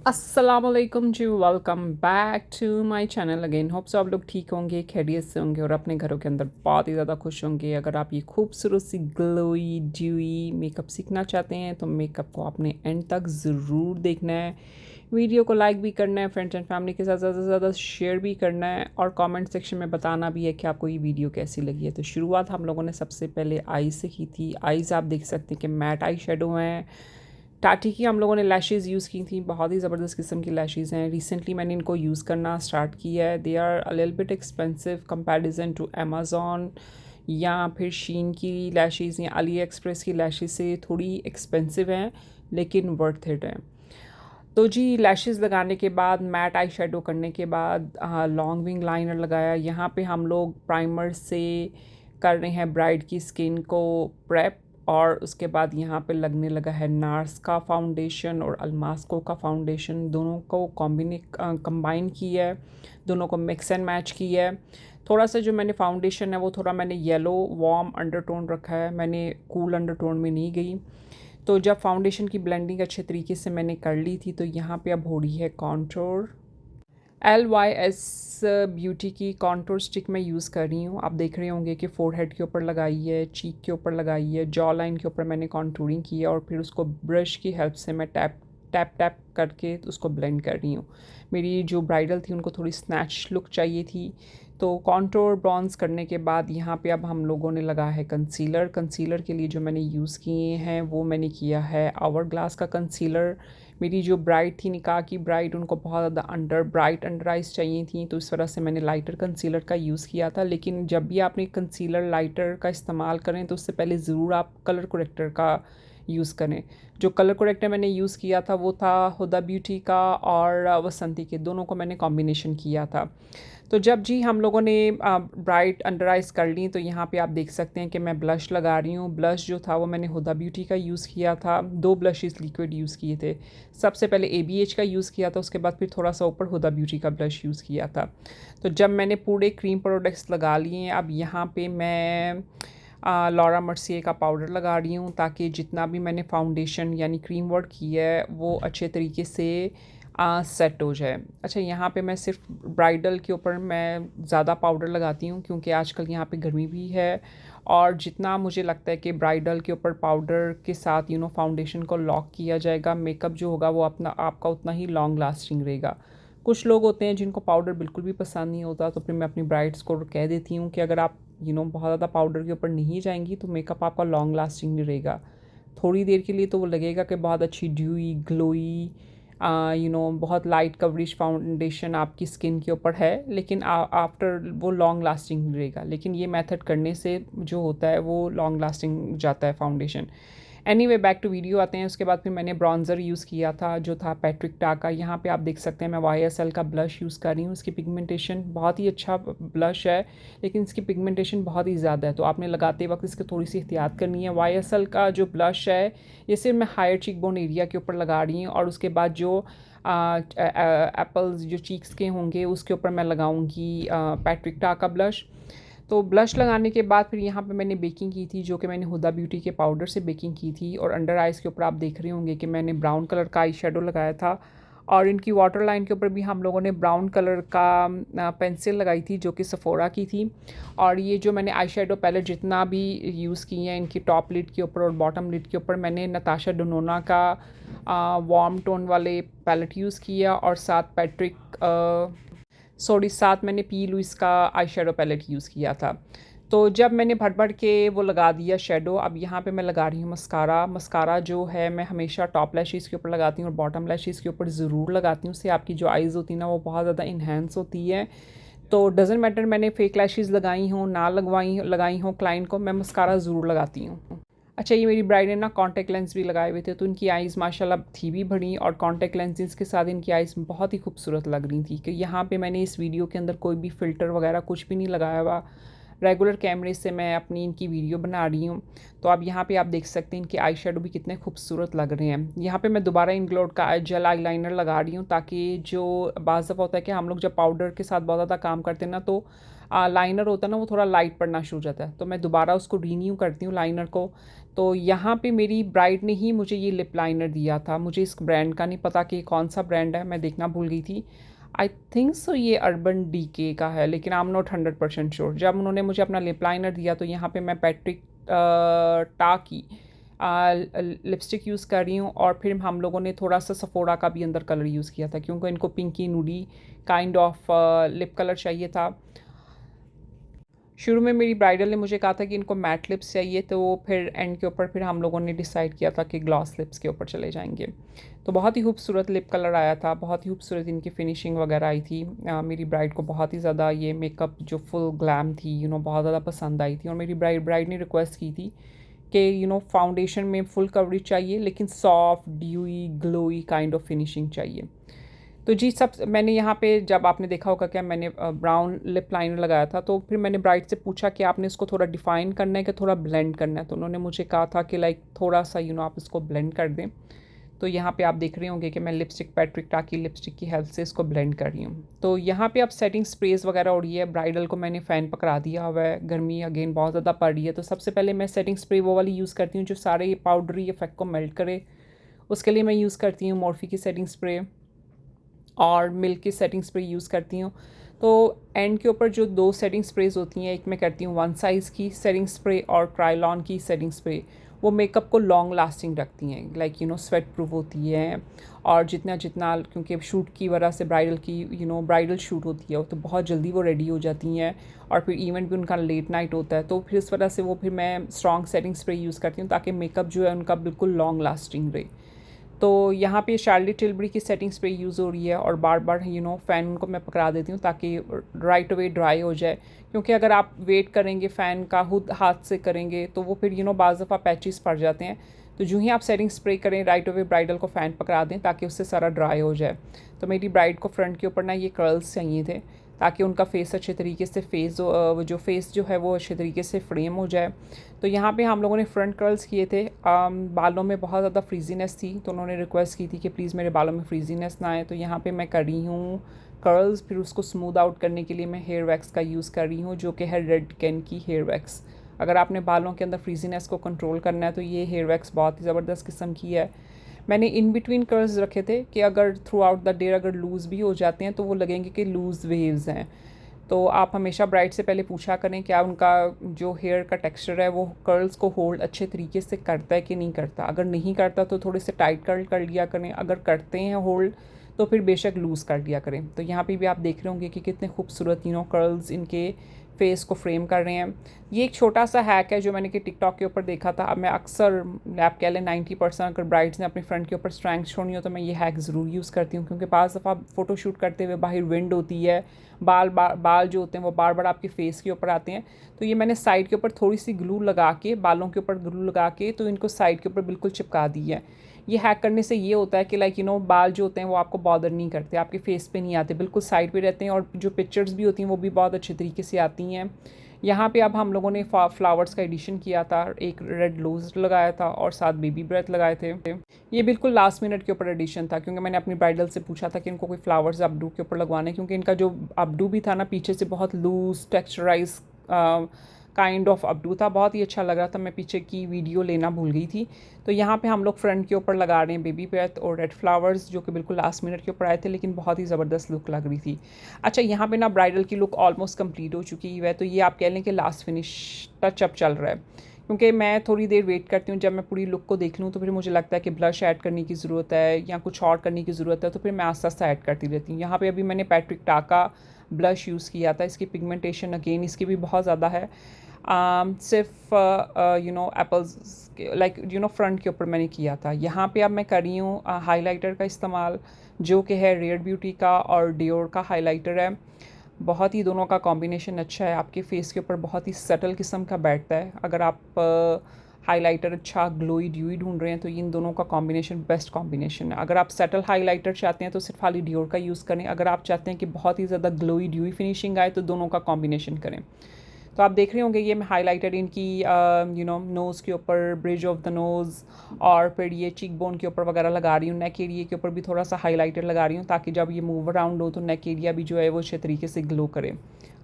अस्सलामुअलैकुम जी, welcome back to my channel again. Hope so आप लोग ठीक होंगे, खैरियत से होंगे और अपने घरों के अंदर बहुत ही ज़्यादा खुश होंगे। अगर आप ये खूबसूरत सी ग्लोई ड्यूई मेकअप सीखना चाहते हैं तो मेकअप को आपने एंड तक ज़रूर देखना है। वीडियो को लाइक भी करना है, फ्रेंड्स एंड फैमिली के साथ ज़्यादा से ज़्यादा शेयर भी करना है और कमेंट सेक्शन में बताना भी है कि आपको ये वीडियो कैसी लगी है। तो शुरुआत हम लोगों ने सबसे पहले आईज से की थी। आईज़ आप देख सकते हैं कि मैट आई शेडो हैं। टाटी की हम लोगों ने लैशेज़ यूज़ की थी, बहुत ही ज़बरदस्त किस्म की लैशेज़ हैं। रिसेंटली मैंने इनको यूज़ करना स्टार्ट किया है। They are a little bit expensive comparison to Amazon या फिर शीन की लैशेज़ या अली एक्सप्रेस की लैशेज़ से थोड़ी एक्सपेंसिव हैं, लेकिन वर्थ इट हैं। तो जी लैशेज़ लगाने के बाद मैट आई शेडो करने के बाद लॉन्ग विंग लाइनर लगाया। यहाँ पे हम लोग प्राइमर से कर रहे हैं ब्राइड की स्किन को प्रेप, और उसके बाद यहाँ पे लगने लगा है नार्स का फाउंडेशन और अल्मास्को का फाउंडेशन। दोनों को कंबाइन किया है, दोनों को मिक्स एंड मैच किया है। थोड़ा सा जो मैंने फाउंडेशन है वो थोड़ा मैंने येलो वार्म अंडरटोन रखा है, मैंने कूल अंडरटोन में नहीं गई। तो जब फाउंडेशन की ब्लेंडिंग अच्छे तरीके से मैंने कर ली थी तो यहाँ पे अब हो रही है कॉन्टोर। LYS ब्यूटी की कॉन्टोर स्टिक मैं यूज़ कर रही हूँ। आप देख रहे होंगे कि फोरहेड के ऊपर लगाई है, चीक के ऊपर लगाई है, जॉ लाइन के ऊपर मैंने कॉन्टूरिंग की है और फिर उसको ब्रश की हेल्प से मैं टैप टैप टैप करके उसको ब्लेंड कर रही हूँ। मेरी जो ब्राइडल थी उनको थोड़ी स्नैच लुक चाहिए थी। तो कॉन्टोर ब्रॉन्ज करने के बाद यहाँ पे अब हम लोगों ने लगा है कंसीलर। कंसीलर के लिए जो मैंने यूज़ किए हैं वो मैंने किया है आवर ग्लास का कंसीलर। मेरी जो ब्राइड थी, निकाह की ब्राइड, उनको बहुत ज़्यादा ब्राइट अंडर आइज़ चाहिए थी, तो इस वजह से मैंने लाइटर कंसीलर का यूज़ किया था। लेकिन जब भी आपने कंसीलर लाइटर का इस्तेमाल करें तो उससे पहले ज़रूर आप कलर करेक्टर का यूज़ करें। जो कलर करेक्टर मैंने यूज़ किया था वो था हुदा ब्यूटी का और वसंती के, दोनों को मैंने कॉम्बिनेशन किया था। तो जब जी हम लोगों ने ब्राइट अंडर आइज़ कर ली तो यहाँ पे आप देख सकते हैं कि मैं ब्लश लगा रही हूँ। ब्लश जो था वो मैंने हुदा ब्यूटी का यूज़ किया था, 2 ब्लशेस लिक्विड यूज़ किए थे। सबसे पहले ABH का यूज़ किया था, उसके बाद फिर थोड़ा सा ऊपर हुदा ब्यूटी का ब्लश यूज़ किया था। तो जब मैंने पूरे क्रीम प्रोडक्ट्स लगा लिए हैं, अब यहाँ पे मैं लॉरा मर्सिए का पाउडर लगा रही हूँ ताकि जितना भी मैंने फाउंडेशन यानी क्रीम वर्क किया है वो अच्छे तरीके से सेट हो जाए। अच्छा, यहाँ पे मैं सिर्फ ब्राइडल के ऊपर मैं ज़्यादा पाउडर लगाती हूँ क्योंकि आजकल यहाँ पे गर्मी भी है, और जितना मुझे लगता है कि ब्राइडल के ऊपर पाउडर के साथ फाउंडेशन को लॉक किया जाएगा, मेकअप जो होगा वो अपना आपका उतना ही लॉन्ग लास्टिंग रहेगा। कुछ लोग होते हैं जिनको पाउडर बिल्कुल भी पसंद नहीं होता, तो फिर मैं अपनी ब्राइड्स को कह देती हूँ कि अगर आप बहुत ज़्यादा पाउडर के ऊपर नहीं जाएंगी तो मेकअप आपका लॉन्ग लास्टिंग नहीं रहेगा। थोड़ी देर के लिए तो वो लगेगा कि बहुत अच्छी ड्यूई ग्लोई बहुत लाइट कवरेज फाउंडेशन आपकी स्किन के ऊपर है, लेकिन आफ्टर वो लॉन्ग लास्टिंग रहेगा। लेकिन ये मेथड करने से जो होता है वो लॉन्ग लास्टिंग जाता है foundation. Anyway, back to video आते हैं। उसके बाद फिर मैंने ब्रॉन्ज़र यूज़ किया था जो था पैट्रिक टा का। यहाँ पे आप देख सकते हैं मैं YSL का ब्लश यूज़ कर रही हूँ। इसकी पिगमेंटेशन बहुत ही अच्छा ब्लश है, लेकिन इसकी पिगमेंटेशन बहुत ही ज़्यादा है, तो आपने लगाते वक्त इसकी थोड़ी सी एहतियात करनी है। YSL का जो ब्लश है ये सिर्फ मैं हायर चीक बोन एरिया के ऊपर लगा रही हूँ, और उसके बाद जो एप्पल्स जो चीक्स के होंगे उसके ऊपर मैं लगाऊंगी पैट्रिक टा का ब्लश। तो ब्लश लगाने के बाद फिर यहाँ पे मैंने बेकिंग की थी, जो कि मैंने हुदा ब्यूटी के पाउडर से बेकिंग की थी, और अंडर आइज़ के ऊपर आप देख रहे होंगे कि मैंने ब्राउन कलर का आई शेडो लगाया था, और इनकी वाटर लाइन के ऊपर भी हम लोगों ने ब्राउन कलर का पेंसिल लगाई थी जो कि सफोरा की थी। और ये जो मैंने आई शेडो पैलेट जितना भी यूज़ की हैं, इनकी टॉप लिड के ऊपर और बॉटम लिड के ऊपर मैंने नताशा डेनोना का वार्म टोन वाले पैलेट यूज़ किया, और साथ मैंने पी लुइस का आई शेडो पैलेट यूज़ किया था। तो जब मैंने भर भर के वो लगा दिया शेडो, अब यहाँ पे मैं लगा रही हूँ मस्कारा। मस्कारा जो है मैं हमेशा टॉप लैशेज़ के ऊपर लगाती हूँ और बॉटम लैशेज़ के ऊपर ज़रूर लगाती हूँ, उससे आपकी जो आइज़ होती है ना वो बहुत ज़्यादा इन्हेंस होती है। तो डज़न्ट मैटर मैंने फेक लैशेज़ लगाई हों ना लगाई हों, क्लाइंट को मैं मस्कारा ज़रूर लगाती हूँ। अच्छा, ये मेरी ब्राइड ने ना कॉन्टैक्ट लेंस भी लगाए हुए थे, तो इनकी आइज़ माशाल्लाह थी भी बड़ी, और कॉन्टैक्ट लेंसेज के साथ इनकी आइज़ बहुत ही खूबसूरत लग रही थी। कि यहाँ पे मैंने इस वीडियो के अंदर कोई भी फ़िल्टर वगैरह कुछ भी नहीं लगाया हुआ, रेगुलर कैमरे से मैं अपनी इनकी वीडियो बना रही हूँ। तो अब यहाँ पे आप देख सकते हैं इनके आई शेडो भी कितने खूबसूरत लग रहे हैं। यहाँ पे मैं दोबारा इंग्लोड का जेल आई लाइनर लगा रही हूँ, ताकि जो बाज़ दफ़ा होता है कि हम लोग जब पाउडर के साथ बहुत ज़्यादा काम करते हैं ना, तो लाइनर होता है ना वो थोड़ा लाइट पड़ना शुरू हो जाता है, तो मैं दोबारा उसको रीन्यू करती हूँ लाइनर को। तो यहाँ पे मेरी ब्राइड ने ही मुझे ये लिप लाइनर दिया था, मुझे इस ब्रांड का नहीं पता कि कौन सा ब्रांड है, मैं देखना भूल गई थी। आई थिंक सो ये अर्बन डीके का है, लेकिन आई एम नॉट 100% श्योर। जब उन्होंने मुझे अपना लिप लाइनर दिया तो यहाँ पे मैं पैट्रिक टा की लिपस्टिक यूज़ कर रही हूँ, और फिर हम लोगों ने थोड़ा सा सफोरा का भी अंदर कलर यूज़ किया था, क्योंकि इनको pinky nudy kind of lip colour चाहिए था। शुरू में मेरी ब्राइडल ने मुझे कहा था कि इनको मैट लिप्स चाहिए, तो फिर एंड के ऊपर फिर हम लोगों ने डिसाइड किया था कि ग्लॉस लिप्स के ऊपर चले जाएंगे। तो बहुत ही खूबसूरत लिप कलर आया था, बहुत ही खूबसूरत इनकी फिनिशिंग वगैरह आई थी। मेरी ब्राइड को बहुत ही ज़्यादा ये मेकअप जो फुल ग्लैम थी बहुत ज़्यादा पसंद आई थी, और मेरी ब्राइड ने रिक्वेस्ट की थी कि फाउंडेशन में फुल कवरेज चाहिए, लेकिन soft dewy glowy kind of finishing चाहिए। तो जी सब मैंने यहाँ पे, जब आपने देखा होगा क्या, मैंने ब्राउन लिप लाइनर लगाया था, तो फिर मैंने ब्राइड से पूछा कि आपने इसको थोड़ा डिफ़ाइन करना है कि थोड़ा ब्लेंड करना है, तो उन्होंने मुझे कहा था कि लाइक थोड़ा सा आप इसको ब्लेंड कर दें। तो यहाँ पे आप देख रहे होंगे कि मैं लिपस्टिक पैट्रिक टा की लिपस्टिक की हेल्प से इसको ब्लेंड कर रही हूँ। तो यहाँ पे अब सेटिंग स्प्रेज वगैरह हो रही है, ब्राइडल को मैंने फ़ैन पकड़ा दिया हुआ है, गर्मी अगेन बहुत ज़्यादा पड़ रही है। तो सबसे पहले मैं सेटिंग स्प्रे वो वाली यूज़ करती हूँ जो सारे पाउडरी इफेक्ट को मेल्ट करे। उसके लिए मैं यूज़ करती हूँ मॉर्फी की सेटिंग स्प्रे और मिल्क की सेटिंग स्प्रे यूज़ करती हूँ। तो एंड के ऊपर जो 2 सेटिंग स्प्रेज होती हैं, एक मैं करती हूँ वन साइज़ की सेटिंग स्प्रे और ट्रायलॉन की सेटिंग स्प्रे। वो मेकअप को लॉन्ग लास्टिंग रखती हैं, लाइक स्वेट प्रूफ होती हैं, और जितना जितना क्योंकि शूट की वजह से ब्राइडल की ब्राइडल शूट होती है तो बहुत जल्दी वो रेडी हो जाती हैं, और फिर इवेंट भी उनका लेट नाइट होता है, तो फिर इस वजह से वो फिर मैं स्ट्रॉन्ग सेटिंग स्प्रे यूज़ करती हूँ ताकि मेकअप जो है उनका बिल्कुल लॉन्ग लास्टिंग रहे। तो यहाँ पे शार्लेट टिलबरी की सेटिंग स्प्रे यूज़ हो रही है, और बार बार फ़ैन को मैं पकड़ा देती हूँ ताकि राइट अवे ड्राई हो जाए, क्योंकि अगर आप वेट करेंगे फ़ैन का खुद हाथ से करेंगे तो वो फिर बाज़ दफ़ा पैचेस पड़ जाते हैं। तो जो ही आप सेटिंग स्प्रे करें राइट अवे ब्राइडल को फ़ैन पकड़ा दें ताकि उससे सारा ड्राई हो जाए। तो मेरी ब्राइड को फ्रंट के ऊपर ना ये कर्ल्स चाहिए थे ताकि उनका फेस अच्छे तरीके से फेस जो है वो अच्छे तरीके से फ्रेम हो जाए। तो यहाँ पे हम लोगों ने फ्रंट कर्ल्स किए थे। बालों में बहुत ज़्यादा फ्रीजीनेस थी, तो उन्होंने रिक्वेस्ट की थी कि प्लीज़ मेरे बालों में फ्रीजीनेस ना आए, तो यहाँ पे मैं कर रही हूँ कर्ल्स। फिर उसको स्मूथ आउट करने के लिए मैं हेयर वैक्स का यूज़ कर रही हूँ, जो कि है रेड कैन की हेयर वैक्स। अगर आपने बालों के अंदर फ्रीजीनेस को कंट्रोल करना है तो ये हेयर वैक्स बहुत ही ज़बरदस्त किस्म की है। मैंने इन बिटवीन कर्ल्स रखे थे कि अगर थ्रू आउट द डे अगर लूज़ भी हो जाते हैं तो वो लगेंगे कि लूज़ वेव्स हैं। तो आप हमेशा ब्राइड से पहले पूछा करें क्या उनका जो हेयर का टेक्सचर है वो कर्ल्स को होल्ड अच्छे तरीके से करता है कि नहीं करता। अगर नहीं करता तो थोड़े से टाइट कर्ल कर लिया करें, अगर करते हैं होल्ड तो फिर बेशक लूज़ कर लिया करें। तो यहाँ पे भी आप देख रहे होंगे कि कितने खूबसूरत कर्ल्स इनके फेस को फ्रेम कर रहे हैं। ये एक छोटा सा हैक है जो मैंने कि टिकटॉक के ऊपर देखा था। अब मैं अक्सर, आप कह लें 90% अगर ब्राइड्स ने अपने फ्रंट के ऊपर स्ट्रैंग्स छोड़नी हो तो मैं ये हैक ज़रूर यूज़ करती हूँ, क्योंकि पास दफ़ा फ़ोटोशूट करते हुए बाहर विंड होती है, बाल जो होते हैं वो बार बार आपके फेस के ऊपर आते हैं। तो ये मैंने साइड के ऊपर थोड़ी सी ग्लू लगा के, बालों के ऊपर ग्लू लगा के तो इनको साइड के ऊपर बिल्कुल चिपका दी है। ये हैक करने से ये होता है कि लाइक बाल जो होते हैं वो आपको बॉदर नहीं करते, आपके फेस पे नहीं आते, बिल्कुल साइड पे रहते हैं, और जो पिक्चर्स भी होती हैं वो भी बहुत अच्छे तरीके से आती हैं। यहाँ पे अब हम लोगों ने फ्लावर्स का एडिशन किया था, एक रेड लोज लगाया था और 7 बेबी ब्रेथ लगाए थे। ये बिल्कुल लास्ट मिनट के ऊपर एडिशन था, क्योंकि मैंने अपनी ब्राइडल से पूछा था कि इनको कोई फ्लावर्स अपडू के ऊपर लगवाने, क्योंकि इनका जो अपडू भी था ना पीछे से बहुत लूज टेक्सचराइज काइंड ऑफ अपडू था, बहुत ही अच्छा लग रहा था। मैं पीछे की वीडियो लेना भूल गई थी। तो यहाँ पे हम लोग फ्रंट के ऊपर लगा रहे हैं बेबी ब्रेथ और रेड फ्लावर्स, जो कि बिल्कुल लास्ट मिनट के ऊपर आए थे, लेकिन बहुत ही ज़बरदस्त लुक लग रही थी। अच्छा, यहाँ पे ना ब्राइडल की लुक ऑलमोस्ट कंप्लीट हो चुकी है, तो ये आप कह लें कि लास्ट फिनिश टचअप चल रहा है, क्योंकि मैं थोड़ी देर वेट करती हूँ। जब मैं पूरी लुक को देख लूँ तो फिर मुझे लगता है कि ब्लश ऐड करने की ज़रूरत है या कुछ और करने की ज़रूरत है, तो फिर मैं आस्ता आस्ता ऐड करती रहती हूँ। यहाँ पे अभी मैंने पैट्रिक टाका ब्लश यूज़ किया था, इसकी पिगमेंटेशन अगेन इसकी भी बहुत ज़्यादा है। सिर्फ एप्पल्स लाइक फ्रंट के ऊपर मैंने किया था। यहाँ पे अब मैं कर रही हूँ हाइलाइटर का इस्तेमाल, जो कि है रेयर ब्यूटी का और डियोर का हाइलाइटर है। बहुत ही दोनों का कॉम्बिनेशन अच्छा है, आपके फेस के ऊपर बहुत ही सटल किस्म का बैठता है। अगर आप हाइलाइटर अच्छा ग्लोई ड्यूई ढूंढ रहे हैं तो इन दोनों का कॉम्बिनेशन बेस्ट कॉम्बिनेशन है। अगर आप सटल हाइलाइटर चाहते हैं तो सिर्फ खाली डियोर का यूज़ करें, अगर आप चाहते हैं कि बहुत ही ज़्यादा ग्लोई ड्यूई फिनिशिंग आए तो दोनों का कॉम्बिनेशन करें। तो आप देख रहे होंगे ये मैं हाइलाइटेड इनकी नोज़ के ऊपर, ब्रिज ऑफ द नोज़, और फिर ये चीक बोन के ऊपर वगैरह लगा रही हूँ। नेक एरिया के ऊपर भी थोड़ा सा हाइलाइटर लगा रही हूँ ताकि जब ये मूव अराउंड हो तो नेक एरिया भी जो है वो अच्छे तरीके से ग्लो करे।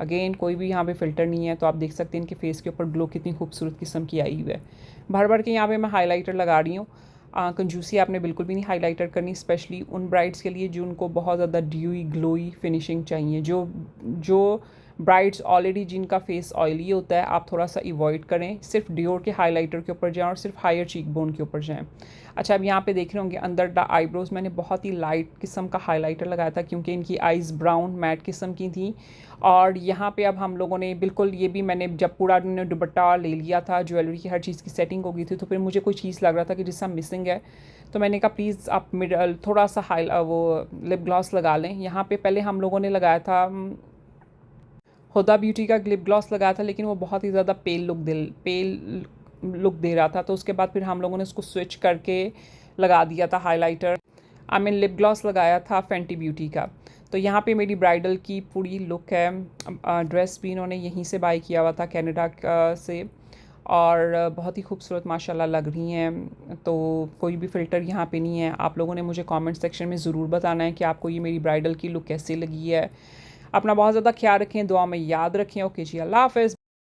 अगेन कोई भी यहाँ पे फ़िल्टर नहीं है, तो आप देख सकते हैं इनके फेस के ऊपर ग्लो कितनी खूबसूरत किस्म की आई हुई है। भर भर के यहाँ पे मैं हाइलाइटर लगा रही हूँ। कंजूसी आपने बिल्कुल भी नहीं हाइलाइटर करनी, स्पेशली उन ब्राइड्स के लिए जो उनको बहुत ज़्यादा ड्यूई ग्लोई फिनिशिंग चाहिए। जो जो ब्राइड्स ऑलरेडी जिनका फेस ऑयली होता है, आप थोड़ा सा अवॉइड करें, सिर्फ डियोर के हाइलाइटर के ऊपर जाएं और सिर्फ हायर चीक बोन के ऊपर जाएं। अच्छा, अब यहाँ पे देख रहे होंगे अंदर द आईब्रोज़ मैंने बहुत ही लाइट किस्म का हाइलाइटर लगाया था क्योंकि इनकी आइज़ ब्राउन मैट किस्म की थी। और यहाँ पे अब हम लोगों ने बिल्कुल, ये भी मैंने जब पूरा दुपट्टा ले लिया था, ज्वेलरी की हर चीज़ की सेटिंग हो गई थी, तो फिर मुझे कोई चीज़ लग रहा था कि जिससे मिसिंग है, तो मैंने कहा प्लीज़ आप थोड़ा सा वो लिप ग्लॉस लगा लें। यहाँ पे पहले हम लोगों ने लगाया था हुदा ब्यूटी का लिप ग्लॉस लगाया था, लेकिन वो बहुत ही ज़्यादा पेल लुक दे रहा था, तो उसके बाद फिर हम लोगों ने उसको स्विच करके लगा दिया था highlighter. I mean lip gloss लगाया था फेंटी ब्यूटी का। तो यहाँ पे मेरी ब्राइडल की पूरी लुक है। ड्रेस भी इन्होंने यहीं से बाय किया हुआ था, कनाडा से, और बहुत ही खूबसूरत माशाल्लाह लग रही हैं। तो कोई भी फ़िल्टर यहाँ पे नहीं है। आप लोगों ने मुझे कमेंट सेक्शन में ज़रूर बताना है कि आपको ये मेरी ब्राइडल की लुक कैसी लगी है। अपना बहुत ज़्यादा ख्याल रखें, दुआ में याद रखें। ओके जी, अल्लाह हाफ़िज़।